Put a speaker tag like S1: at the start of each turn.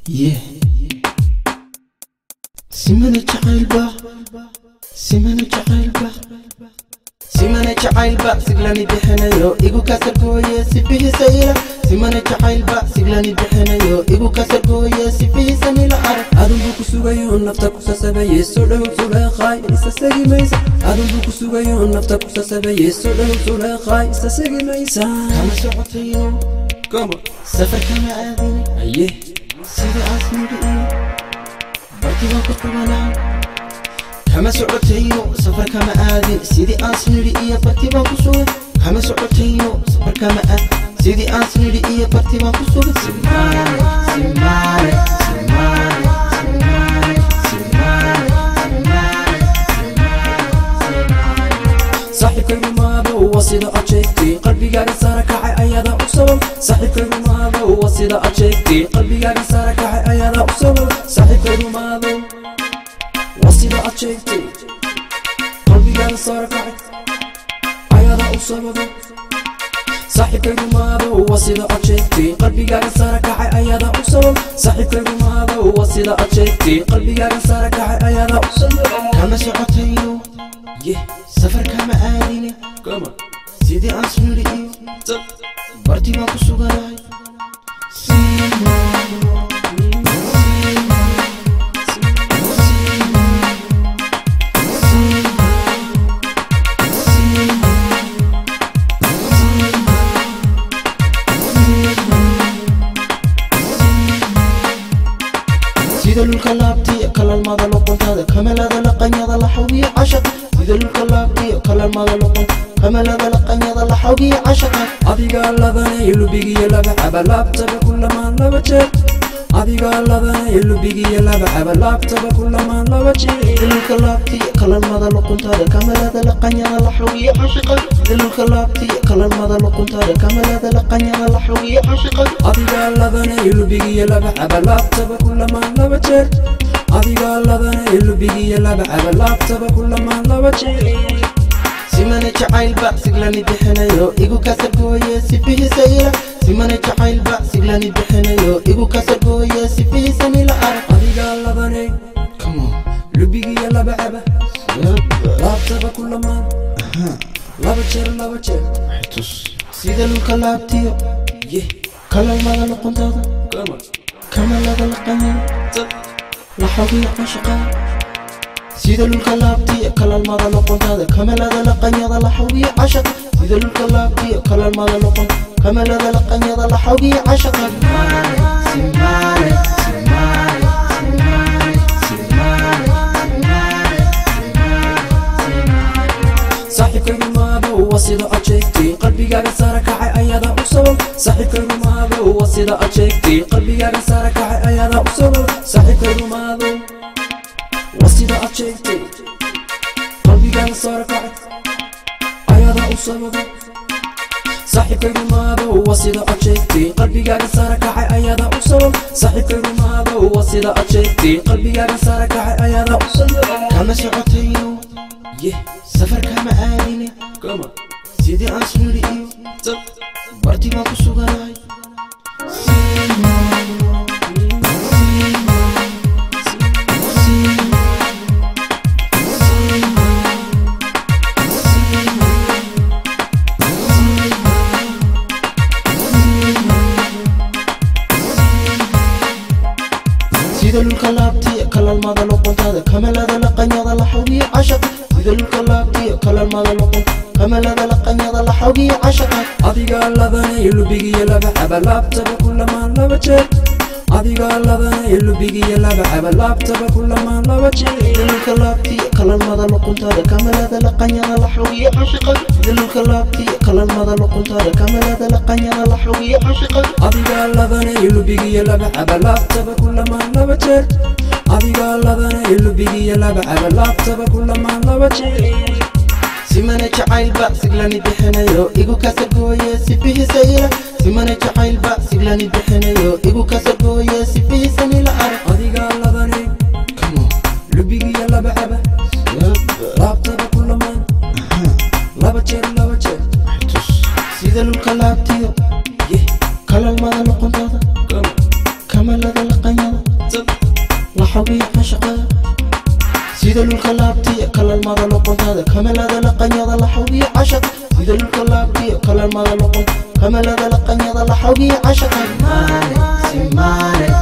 S1: Yeah. Simana Chailba, Simana Chailba, Simana Chailba, Siglani Behenayo, Igu Kasagoye, Sipi Saila, Simana Chailba, Siglani Behenayo, Igu Kasagoye, Sipi Sanila Ara,
S2: Adunku Sugayo, Naftakusa Sabe, Soda Sula High, Sasagi Mesa, Adunku Sugayo, Naftakusa Sabe, Soda Sula High, Sasagi Mesa,
S1: Kamashotayo,
S2: come on,
S1: Safar Kama Adini,
S2: Aye,
S1: Sidi Asmudi, Bartiwa Kutuana, Kamashotayo, Safar Kama Adini, Sidi Asmudi, Bartiwa Kusu, Kamashotayo, Safar Kama Adini, Sidi Asmudi, Bartiwa Kusu, Simane, Simane, Simane, Simane, Simane,
S2: صاحبك الماضي وصيد أشيكتي قلبي قاعد صارك عياده أصول صاحبك الماضي وصيد أشيكتي قلبي قاعد صارك عياده أصول صاحبك الماضي وصيد أشيكتي قلبي قاعد صارك عياده أصول صاحبك الماضي وصيد أشيكتي قلبي قاعد صارك عياده أصول صاحبك الماضي وصيد أشيكتي قلبي قاعد صارك عياده أصول
S1: Kamashotayo, Safar Kama Adini,
S2: come on
S1: Sidi Asmudi, Bartiwa Kusugarai, Sida Lukalabti, Kalamada Loponta, Kamala the Lakanya the Lahawi Ashak, Sida Lukalabti, Kalamada Loponta, Kamala the Lakanya the Lahawi Ashak,
S2: Adiga Lavana, you biggie lava, have a laptop, Kulaman lava check. Adiga Lavana, you biggie lava, have a laptop, Kulaman lava check.
S1: Sida Lukalabti, Kalamada Loponta, Kamala the Lakanya the Lahawi Ashak, Sida Lukalabti, Kalamada Loponta, Kamala the Lakanya the Lahawi Ashak,
S2: Adiga Lavana, you biggie lava, have a laptop, Kulaman lava check. Adiga Lavana, you biggie lava, have a laptop, Kulaman lava check.
S1: Simana Chailba, Siglani Behenayo, Igu Kasagoye, Sipi Saila, Simana Chailba, Siglani Behenayo, Igu Kasagoye, Sipi Sanila Ara.
S2: Adiga Lavana,
S1: Come on.
S2: you biggie lava, have a laptop, Kulaman lava check.
S1: Sida Lukalabti,
S2: Yeah,
S1: Kalamada Loponta,
S2: come on.
S1: Kamala the Lakanya, Lahawi Ashaka. Sida Lukalabti, Kalamada Loponta, Kamala the Lakanya, the Lahawi Ashaka. Sida Lukalabti, Kalamada Loponta, Kamala the Lakanya, the Lahawi Ashaka. Simane, Simane, Simane, Simane,
S2: صاحبك الماضي وصيد أشيكتي قلبي قاعد صارك عياده أصول صاحبك الماضي وصيد أشيكتي قلبي قاعد صارك عياده أصول صاحبك الماضي وصيد أشيكتي قلبي قاعد صارك عياده أصول صاحبك الماضي وصيد أشيكتي قلبي قاعد صارك عياده أصول صاحبك الماضي وصيد أشيكتي قلبي قاعد صارك عياده أصول
S1: Kamashotayo, Safar Kama Adini,
S2: come on
S1: Sidi Asmudi, Bartiwa Kusugarai, Sida Lukalabti, Kalamada Loponta, Kamala the Lakanya, the Lahawi Ashak, Sida Lukalabti, Kalamada Loponta, Kamala the Lakanya, the Lahawi Ashak.
S2: Adiga Lavana, you biggie lava, have a laptop, Kulaman lava check. Adiga Lavana, you biggie lava, have a laptop, Kulaman lava check.
S1: Sida Lukalabti, Kalamada Loponta, Kamala the Lakanya, the Lahawi Ashak, Sida Lukalabti, Kalamada Loponta, Kamala the Lakanya, the Lahawi Ashak.
S2: Adiga Lavana, you biggie lava, have a laptop, Kulaman lava check. Adiga Lavana, you biggie lava, have a laptop, Kulaman lava check.
S1: Simana Chailba, Siglani Behenayo, Igu Kasagoye, Sipi Saila, Simana Chailba, Siglani Behenayo, Igu Kasagoye, Sipi Sanila Ara.
S2: Adiga Lavana,
S1: Come on.
S2: you biggie lava, have a laptop.
S1: الكلابتيو كلا المدى لقنطادا كمل لدى لقنيضا لحوي عشقا سيد الكلابتيو كلا المدى لقنطادا كمل لدى لقنيضا لحوي عشقا سيد الكلابتيو كلا المدى لقنطادا كمل لدى لقنيضا لحوي عشقا مالي سي مالي